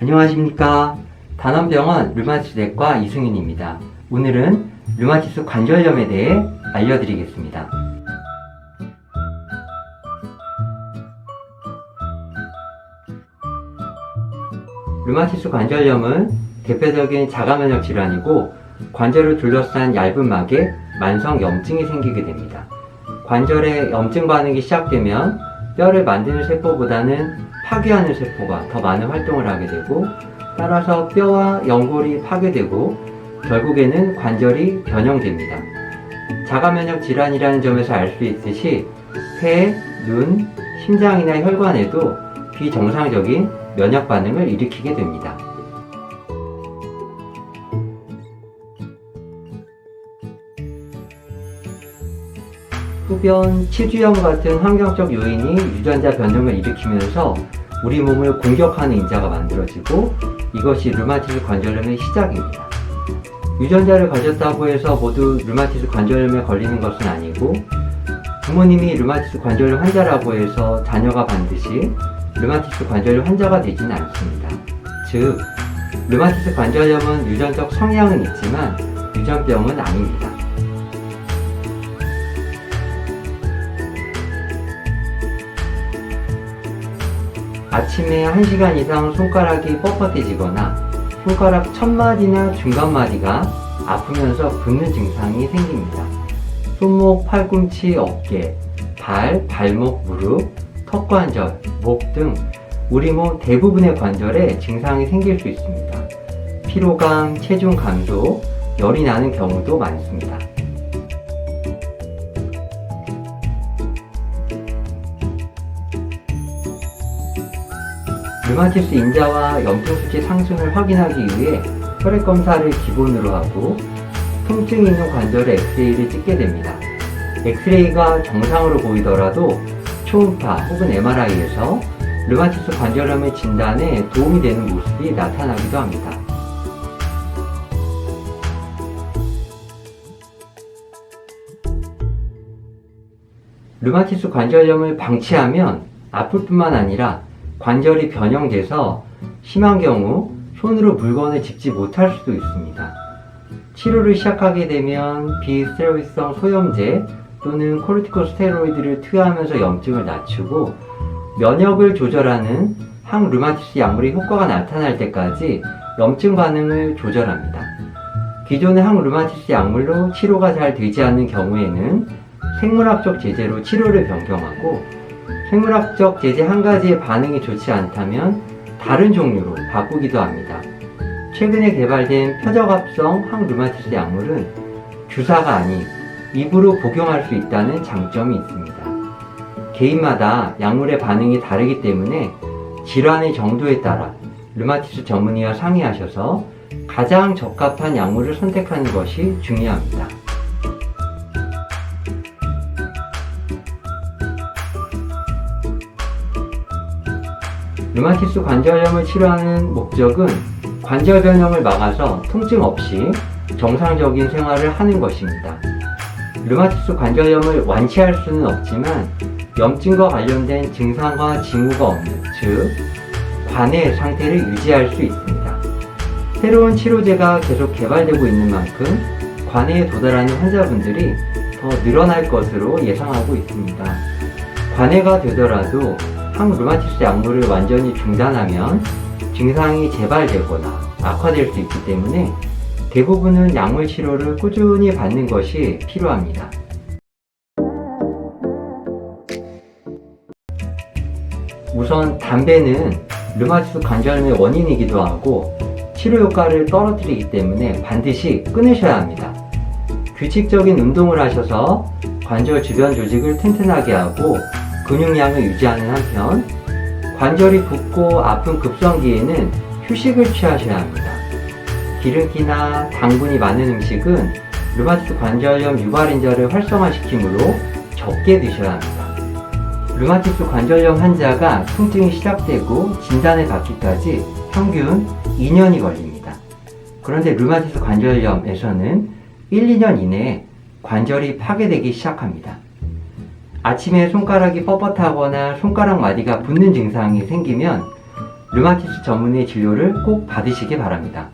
안녕하십니까. 단원병원 류마티스내과 이승윤입니다. 오늘은 류마티스 관절염에 대해 알려드리겠습니다. 류마티스 관절염은 대표적인 자가면역 질환이고 관절을 둘러싼 얇은 막에 만성 염증이 생기게 됩니다. 관절에 염증 반응이 시작되면 뼈를 만드는 세포보다는 파괴하는 세포가 더 많은 활동을 하게 되고, 따라서 뼈와 연골이 파괴되고 결국에는 관절이 변형됩니다. 자가면역 질환이라는 점에서 알 수 있듯이 폐, 눈, 심장이나 혈관에도 비정상적인 면역 반응을 일으키게 됩니다. 흡연, 치주염 같은 환경적 요인이 유전자 변형을 일으키면서 우리 몸을 공격하는 인자가 만들어지고, 이것이 류마티스 관절염의 시작입니다. 유전자를 가졌다고 해서 모두 류마티스 관절염에 걸리는 것은 아니고, 부모님이 류마티스 관절염 환자라고 해서 자녀가 반드시 류마티스 관절염 환자가 되지는 않습니다. 즉, 류마티스 관절염은 유전적 성향은 있지만 유전병은 아닙니다. 아침에 1시간 이상 손가락이 뻣뻣해지거나 손가락 첫마디나 중간마디가 아프면서 붓는 증상이 생깁니다. 손목, 팔꿈치, 어깨, 발, 발목, 무릎, 턱관절, 목 등 우리 몸 대부분의 관절에 증상이 생길 수 있습니다. 피로감, 체중 감소, 열이 나는 경우도 많습니다. 류마티스 인자와 염증 수치 상승을 확인하기 위해 혈액 검사를 기본으로 하고 통증이 있는 관절의 엑스레이를 찍게 됩니다. 엑스레이가 정상으로 보이더라도 초음파 혹은 MRI에서 류마티스 관절염의 진단에 도움이 되는 모습이 나타나기도 합니다. 류마티스 관절염을 방치하면 아플 뿐만 아니라 관절이 변형돼서 심한 경우 손으로 물건을 짚지 못할 수도 있습니다. 치료를 시작하게 되면 비스테로이드성 소염제 또는 코르티코스테로이드를 투여하면서 염증을 낮추고, 면역을 조절하는 항류마티스 약물의 효과가 나타날 때까지 염증 반응을 조절합니다. 기존의 항류마티스 약물로 치료가 잘 되지 않는 경우에는 생물학적 제재로 치료를 변경하고, 생물학적 제재 한 가지의 반응이 좋지 않다면 다른 종류로 바꾸기도 합니다. 최근에 개발된 표적합성 항류마티스 약물은 주사가 아닌 입으로 복용할 수 있다는 장점이 있습니다. 개인마다 약물의 반응이 다르기 때문에 질환의 정도에 따라 류마티스 전문의와 상의하셔서 가장 적합한 약물을 선택하는 것이 중요합니다. 류마티스 관절염을 치료하는 목적은 관절 변형을 막아서 통증 없이 정상적인 생활을 하는 것입니다. 류마티스 관절염을 완치할 수는 없지만 염증과 관련된 증상과 징후가 없는, 즉 관해 상태를 유지할 수 있습니다. 새로운 치료제가 계속 개발되고 있는 만큼 관해에 도달하는 환자분들이 더 늘어날 것으로 예상하고 있습니다. 관해가 되더라도 항류마티스 약물을 완전히 중단하면 증상이 재발되거나 악화될 수 있기 때문에 대부분은 약물 치료를 꾸준히 받는 것이 필요합니다. 우선 담배는 류마티스 관절염의 원인이기도 하고 치료 효과를 떨어뜨리기 때문에 반드시 끊으셔야 합니다. 규칙적인 운동을 하셔서 관절 주변 조직을 튼튼하게 하고 근육량을 유지하는 한편, 관절이 붓고 아픈 급성기에는 휴식을 취하셔야 합니다. 기름기나 당분이 많은 음식은 류마티스 관절염 유발인자를 활성화시키므로 적게 드셔야 합니다. 류마티스 관절염 환자가 통증이 시작되고 진단을 받기까지 평균 2년이 걸립니다. 그런데 류마티스 관절염에서는 1, 2년 이내에 관절이 파괴되기 시작합니다. 아침에 손가락이 뻣뻣하거나 손가락 마디가 붓는 증상이 생기면 류마티스 전문의 진료를 꼭 받으시기 바랍니다.